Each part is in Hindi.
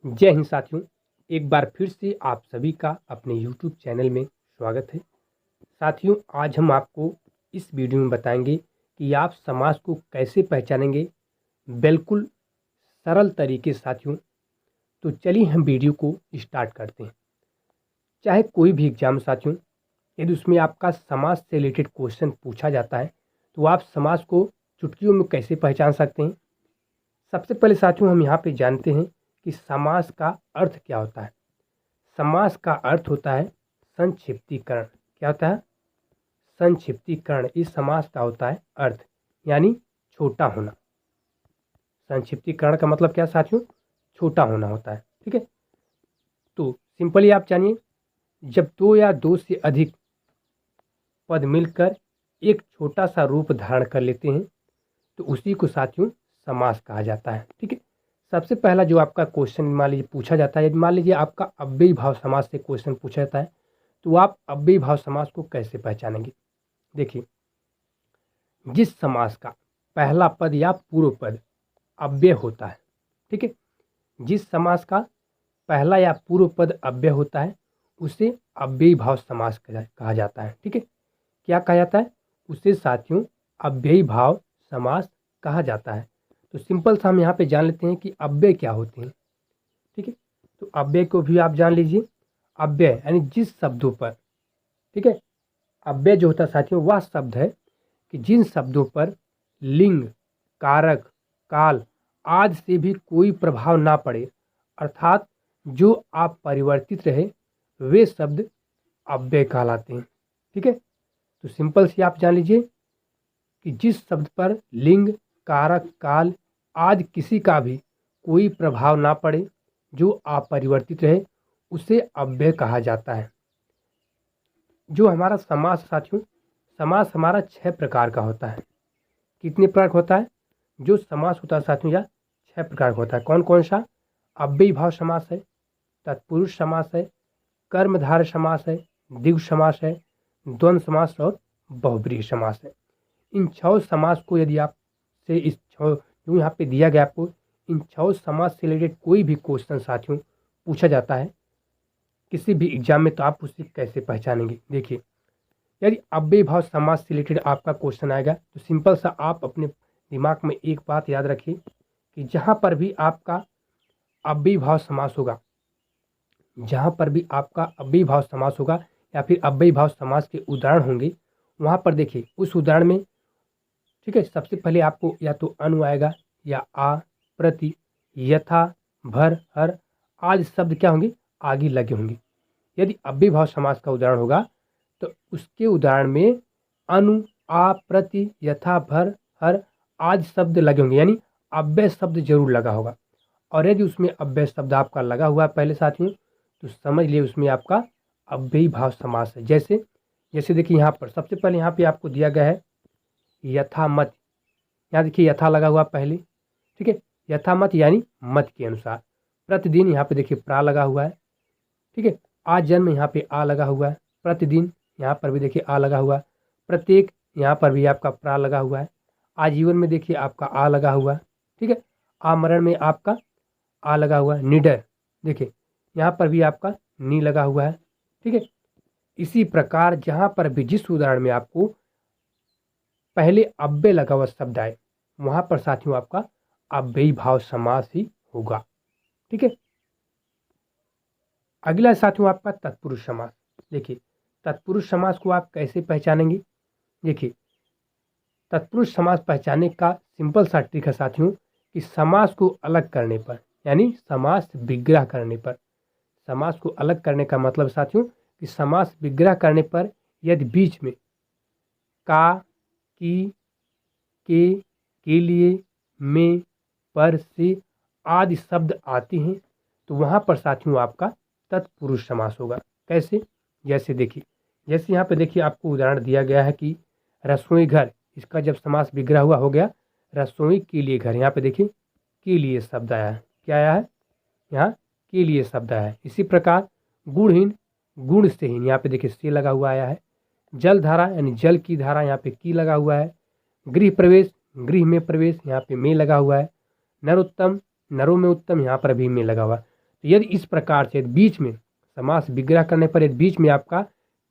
जय हिंद साथियों। एक बार फिर से आप सभी का अपने YouTube चैनल में स्वागत है। साथियों, आज हम आपको इस वीडियो में बताएंगे कि आप समास को कैसे पहचानेंगे, बिल्कुल सरल तरीके से साथियों। तो चलिए हम वीडियो को स्टार्ट करते हैं। चाहे कोई भी एग्जाम साथियों, यदि उसमें आपका समास से रिलेटेड क्वेश्चन पूछा जाता है तो आप समास को चुटकियों में कैसे पहचान सकते हैं। सबसे पहले साथियों हम यहाँ पे जानते हैं कि समास का अर्थ क्या होता है। समास का अर्थ होता है संक्षिप्तीकरण। क्या होता है? संक्षिप्तीकरण। इस समास का होता है अर्थ, यानी छोटा होना। संक्षिप्तीकरण का मतलब क्या साथियों? छोटा होना होता है। ठीक है, तो सिंपली आप जानिए, जब दो या दो से अधिक पद मिलकर एक छोटा सा रूप धारण कर लेते हैं तो उसी को साथियों समास कहा जाता है। ठीक है, सबसे पहला जो आपका क्वेश्चन मान लीजिए पूछा जाता है, यदि मान लीजिए आपका अव्ययी भाव समास से क्वेश्चन पूछा जाता है तो आप अव्ययी भाव समास को कैसे पहचानेंगे। देखिए, जिस समास का पहला पद या पूर्व पद अव्यय होता है, ठीक है, जिस समास का पहला या पूर्व पद अव्यय होता है उसे अव्ययी भाव समास कहा जाता है। ठीक है, क्या कहा जाता है? उसे साथियों अव्ययी भाव समास कहा जाता है। तो सिंपल सा हम यहाँ पे जान लेते हैं कि अव्यय क्या होते हैं। ठीक है, तो अव्यय को भी आप जान लीजिए। अव्यय यानी जिस शब्दों पर, ठीक है, अव्यय जो होता है साथियों वह शब्द है कि जिन शब्दों पर लिंग, कारक, काल आदि से भी कोई प्रभाव ना पड़े, अर्थात जो आप परिवर्तित रहे, वे शब्द अव्यय कहलाते हैं। ठीक है, तो सिंपल से आप जान लीजिए कि जिस शब्द पर लिंग, कारक, काल आदि किसी का भी कोई प्रभाव ना पड़े, जो अपरिवर्तित रहे, उसे अव्यय कहा जाता है। जो हमारा समास साथियों, समास हमारा 6 प्रकार का होता है। कितने प्रकार का होता है? जो समास होता है साथियों यह 6 प्रकार का होता है। कौन कौन सा? अव्ययी भाव समास है, तत्पुरुष समास है, कर्मधारय समास है, द्विगु समास है, द्वंद्व समास और बहुब्रीहि समास है। इन 6 समास को यदि आप से इस 6 जो यहाँ पे दिया गया आपको, इन 6 समास से रिलेटेड कोई भी क्वेश्चन साथियों पूछा जाता है किसी भी एग्जाम में, तो आप उसे कैसे पहचानेंगे। देखिए, यदि अव्ययी भाव समास से रिलेटेड आपका क्वेश्चन आएगा तो सिंपल सा आप अपने दिमाग में एक बात याद रखिए कि जहाँ पर भी आपका अव्ययी भाव समास होगा, जहाँ पर भी आपका अव्ययी भाव समास होगा या फिर अव्ययी भाव समास के उदाहरण होंगे, वहाँ पर देखिए उस उदाहरण में, ठीक है, सबसे पहले आपको या तो अनु आएगा या आ, प्रति, यथा, भर, हर आदि शब्द क्या होंगे? आगे लगे होंगे। यदि अव्ययी भाव समास का उदाहरण होगा तो उसके उदाहरण में अनु, आ, प्रति, यथा, भर, हर आदि शब्द लगे होंगे, यानी अव्यय शब्द जरूर लगा होगा। और यदि उसमें अव्यय शब्द आपका लगा हुआ है पहले साथियों, तो समझ लिए उसमें आपका अव्ययी भाव समास है। जैसे जैसे देखिए यहाँ पर सबसे पहले यहाँ पे आपको दिया गया है यथामत। यहाँ देखिए यथा लगा हुआ पहले, ठीक है, यथामत यानी मत के अनुसार। प्रतिदिन यहाँ पे देखिए प्रा लगा हुआ है, ठीक है। आज जन्म यहाँ पे आ लगा हुआ है। प्रतिदिन यहाँ पर भी देखिए आ लगा हुआ है। प्रत्येक यहाँ पर भी आपका प्रा लगा हुआ है। आजीवन में देखिए आपका आ लगा हुआ है, ठीक है। आमरण में आपका आ लगा हुआ है। निडर देखिए यहाँ पर भी आपका नी लगा हुआ है, ठीक है। इसी प्रकार जहाँ पर भी जिस उदाहरण में आपको पहले अव्यय लगा हुआ शब्द आए, वहाँ पर साथियों आपका अव्ययी भाव समास ही होगा, ठीक है। अगला साथियों आपका तत्पुरुष समास। देखिए, तत्पुरुष समास को आप कैसे पहचानेंगे। देखिए, तत्पुरुष समास पहचानने का सिंपल सा ट्रिक है साथियों कि समास को अलग करने पर, यानी समास विग्रह करने पर। समास को अलग करने का मतलब साथियों कि समास विग्रह करने पर यदि बीच में का, की, के लिए, में, पर, से आदि शब्द आते हैं तो वहाँ पर साथियों आपका तत्पुरुष समास होगा। कैसे? जैसे देखिए, जैसे यहाँ पे देखिए आपको उदाहरण दिया गया है कि रसोई घर, इसका जब समास विग्रह हुआ हो गया रसोई के लिए घर। यहाँ पे देखिए के लिए शब्द आया है। क्या आया है? यहाँ के लिए शब्द आया है। इसी प्रकार गुणहीन, गुण से हीन, यहाँ पे देखिए से लगा हुआ आया है। जल धारा यानी जल की धारा, यहाँ पे की लगा हुआ है। गृह प्रवेश, गृह में प्रवेश, यहाँ पे में लगा हुआ है। नरोत्तम, नरों में उत्तम, यहाँ पर भी में लगा हुआ है। तो यदि इस प्रकार से बीच में समास विग्रह करने पर यदि बीच में आपका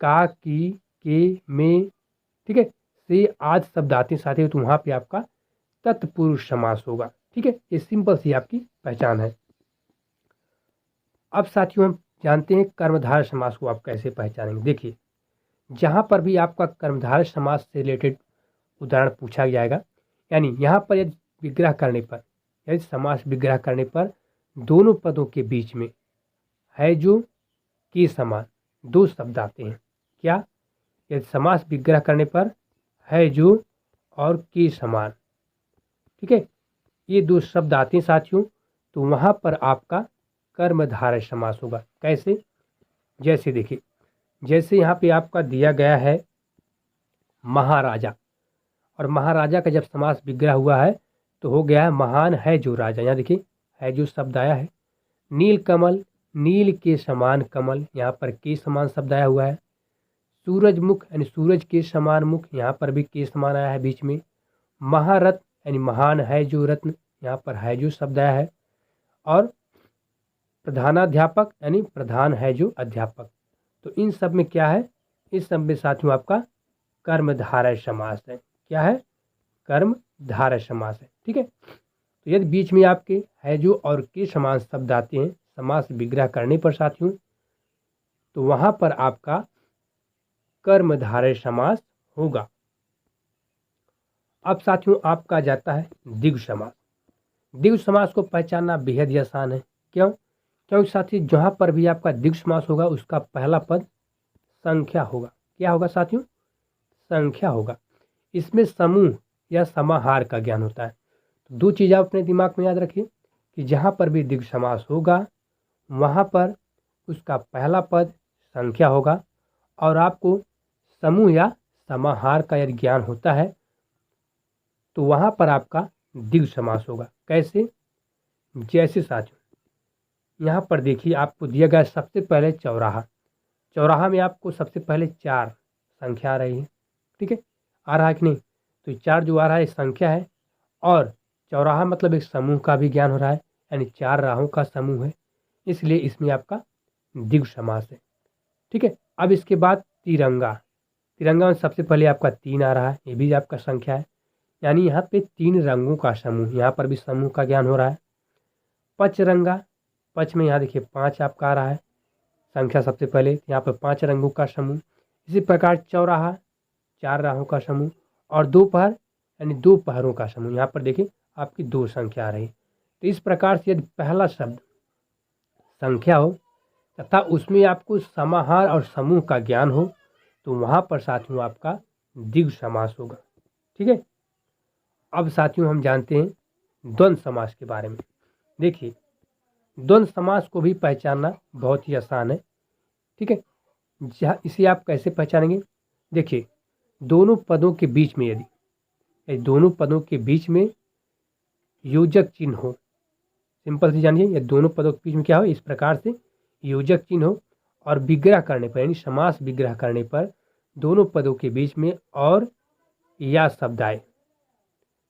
का, की, के, में, ठीक है, से आदि शब्द आते साथ ही, तो वहाँ पे आपका तत्पुरुष समास होगा। ठीक है, ये सिंपल सी आपकी पहचान है। अब साथियों हम जानते हैं कर्मधारय समास को आप कैसे पहचानेंगे। देखिए, जहाँ पर भी आपका कर्मधारय समास से रिलेटेड उदाहरण पूछा जाएगा, यानी यहाँ पर यदि विग्रह करने पर, यदि समास विग्रह करने पर दोनों पदों के बीच में है जो के समान दो शब्द आते हैं। क्या? यदि समास विग्रह करने पर है जो और के समान, ठीक है, ये दो शब्द आते हैं साथियों, तो वहां पर आपका कर्मधारय समास होगा। कैसे? जैसे देखिए, जैसे यहाँ पे आपका दिया गया है महाराजा, और महाराजा का जब समास विग्रह हुआ है तो हो गया है महान है जो राजा। यहाँ देखिए है जो शब्द आया है। नील कमल, नील के समान कमल, यहाँ पर के समान शब्द आया हुआ है। सूरजमुख यानी सूरज के समान मुख, यहाँ पर भी के समान आया है बीच में। महारत्न यानी महान है जो रत्न, यहाँ पर है जो शब्द आया है। और प्रधानाध्यापक यानी प्रधान है जो अध्यापक, तो इन सब में क्या है? इस सब में साथियों आपका कर्मधारय समास है। क्या है? कर्मधारय समास है। ठीक है, तो यदि बीच में आपके है जो और के समान शब्द आते हैं समास विग्रह करने पर साथियों, तो वहां पर आपका कर्मधारय समास होगा। अब साथियों आपका जाता है द्विगु समास। द्विगु समास को पहचानना बेहद ही आसान है। क्यों? क्योंकि साथी जहां पर भी आपका द्विगु समास होगा उसका पहला पद संख्या होगा। क्या होगा साथियों? संख्या होगा। इसमें समूह या समाहार का ज्ञान होता है। तो दो चीज़ आप अपने दिमाग में याद रखिए कि जहां पर भी द्विगु समास होगा वहां पर उसका पहला पद संख्या होगा, और आपको समूह या समाहार का यदि ज्ञान होता है तो वहां पर आपका द्विगु समास होगा। कैसे? जैसे साथियों यहाँ पर देखिए आपको दिया गया सबसे पहले चौराहा। चौराहा में आपको सबसे पहले 4 संख्या आ रही है। ठीक है, आ रहा है कि नहीं? तो 4 जो आ रहा है संख्या है, और चौराहा मतलब एक समूह का भी ज्ञान हो रहा है, यानी 4 राहों का समूह है, इसलिए इसमें आपका द्विगु समास है। ठीक है, अब इसके बाद तिरंगा। तिरंगा में सबसे पहले आपका 3 आ रहा है, ये भी आपका संख्या है, यानी यहाँ पे 3 रंगों का समूह, यहाँ पर भी समूह का ज्ञान हो रहा है। पचरंगा, पच में यहाँ देखिए 5 आपका आ रहा है, संख्या सबसे पहले, यहाँ पर 5 रंगों का समूह। इसी प्रकार चौराहा 4 राहों का समूह, और दोपहर यानी 2 पहरों का समूह, यहाँ पर देखिए आपकी 2 संख्या आ रही। तो इस प्रकार से यदि पहला शब्द संख्या हो तथा उसमें आपको समाहार और समूह का ज्ञान हो तो वहाँ पर साथियों आपका द्विगु समास होगा। ठीक है, अब साथियों हम जानते हैं द्वंद्व समास के बारे में। देखिए, द्वंद्व समास को भी पहचानना बहुत ही आसान है। ठीक है, इसे आप कैसे पहचानेंगे? देखिए, दोनों पदों के बीच में यदि दोनों पदों के बीच में योजक चिन्ह हो, सिंपल से जानिए, या दोनों पदों के बीच में क्या हो, इस प्रकार से योजक चिन्ह हो, और विग्रह करने पर यानी समास विग्रह करने पर दोनों पदों के बीच में और या शब्द आए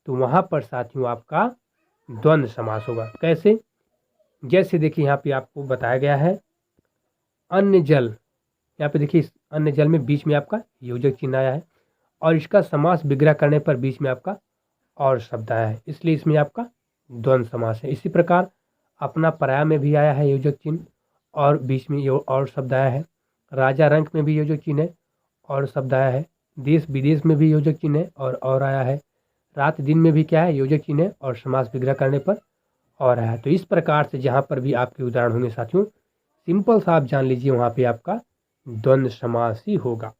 तो वहां पर साथियों आपका द्वंद्व समास होगा। कैसे? जैसे देखिए यहाँ पे आपको बताया गया है अन्य जल, यहाँ पे देखिए अन्य जल में बीच में आपका योजक चिन्ह आया है, और इसका समास विग्रह करने पर बीच में आपका और शब्द आया है, इसलिए इसमें आपका द्वंद्व समास है। इसी प्रकार अपना पराया में भी आया है योजक चिन्ह और बीच में और शब्द आया है। राजा रंक में भी योजक चिन्ह है और शब्द आया है। देश विदेश में भी योजक चिन्ह है और आया है। रात दिन में भी क्या है, योजक चिन्ह है और समास विग्रह करने पर और आया है। तो इस प्रकार से जहाँ पर भी आपके उदाहरण होंगे साथियों, सिंपल सा आप जान लीजिए वहाँ पे आपका द्वंद्व समास ही होगा।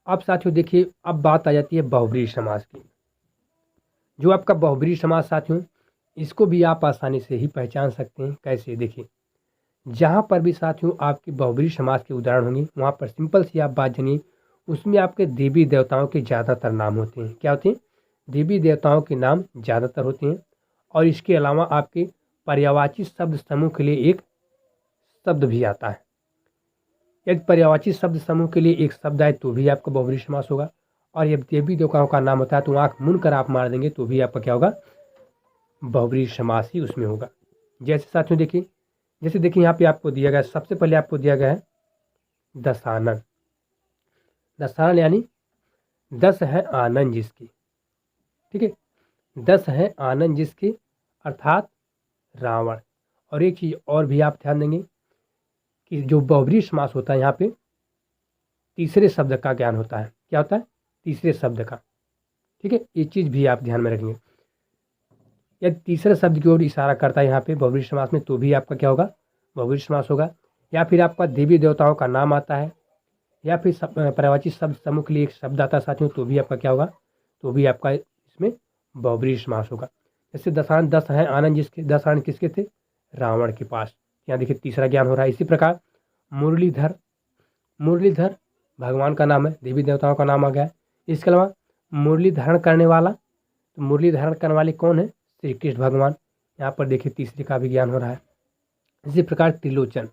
अब साथियों देखिए, अब बात आ जाती है बहुब्रीहि समास की। जो आपका बहुब्रीहि समास साथियों, इसको भी आप आसानी से ही पहचान सकते हैं। कैसे? देखिए, जहाँ पर भी साथियों आपके बहुब्रीहि समास के उदाहरण होंगे वहाँ पर सिंपल सी आप बात जानिए, उसमें आपके देवी देवताओं के ज़्यादातर नाम होते हैं। क्या होते हैं? देवी देवताओं के नाम ज़्यादातर होते हैं, और इसके अलावा आपके पर्यायवाची शब्द समूह के लिए एक शब्द भी आता है। यदि पर्यायवाची शब्द समूह के लिए एक शब्द आए तो भी आपका बहुब्रीहि समास होगा, और यदि देवी देवताओं का नाम होता है तो आँख मूंद कर आप मार देंगे तो भी आपका क्या होगा, बहुब्रीहि समास ही उसमें होगा। जैसे साथियों देखिए, जैसे देखिए यहाँ पे आपको दिया गया है, सबसे पहले आपको दिया गया है दशानन। दशानन यानी 10 है आनन जिसकी, ठीक है, 10 है आनन जिसकी अर्थात रावण। और एक चीज और भी आप ध्यान देंगे कि जो बहुब्रीहि समास होता है यहाँ पे तीसरे शब्द का ज्ञान होता है। क्या होता है? तीसरे शब्द का, ठीक है, ये चीज भी आप ध्यान में रखेंगे। यदि तीसरे शब्द की ओर इशारा करता है यहाँ पे बहुब्रीहि समास में, तो भी आपका क्या होगा? बहुब्रीहि समास होगा। या फिर आपका देवी देवताओं का नाम आता है, या फिर पर्यायवाची शब्द समूह के लिए एक शब्द आता है साथियों, तो भी आपका क्या होगा? तो भी आपका इसमें बहुब्रीहि समास होगा। जैसे दशानन, 10 है आनंद जिसके, 10 आनंद किसके थे? रावण के पास। यहाँ देखिए तीसरा ज्ञान हो रहा है। इसी प्रकार मुरलीधर, मुरलीधर भगवान का नाम है, देवी देवताओं का नाम आ गया है। इसके अलावा मुरली धारण करने वाला, तो मुरली धारण करने वाले कौन है? श्री कृष्ण भगवान। यहाँ पर देखिए तीसरे का भी ज्ञान हो रहा है। इसी प्रकार त्रिलोचन,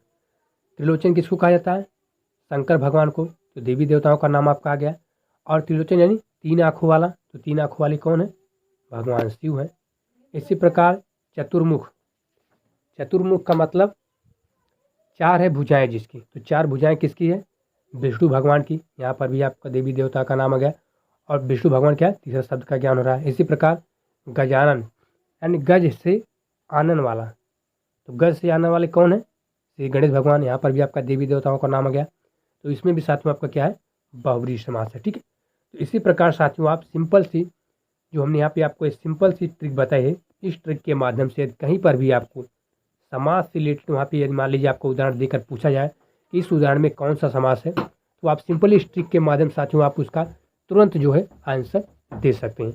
त्रिलोचन किसको कहा जाता है? शंकर भगवान को। तो देवी देवताओं का नाम आपका आ गया। और त्रिलोचन यानी 3 आँखों वाला, तो 3 आँखों वाले कौन है? भगवान शिव है। इसी प्रकार चतुर्मुख, चतुर्मुख का मतलब 4 है भुजाएं जिसकी, तो 4 भुजाएं किसकी है? विष्णु भगवान की। यहाँ पर भी आपका देवी देवता का नाम आ गया। और विष्णु भगवान क्या है? तीसरा शब्द का ज्ञान हो रहा है। इसी प्रकार गजानन यानी गज से आनन वाला, तो गज से आने वाले कौन है? श्री गणेश भगवान। यहाँ पर भी आपका देवी देवताओं का नाम आ गया। तो इसमें भी साथ में आपका क्या है? बहुब्रीहि समास है, ठीक है। तो इसी प्रकार साथियों आप सिंपल सी, जो हमने यहाँ पे आपको एक सिंपल सी ट्रिक बताई है, इस ट्रिक के माध्यम से कहीं पर भी आपको समास से रिलेटेड वहाँ पे यदि मान लीजिए आपको उदाहरण देकर पूछा जाए कि इस उदाहरण में कौन सा समास है, तो आप सिंपल इस ट्रिक के माध्यम से साथियों आप उसका तुरंत जो है आंसर दे सकते हैं।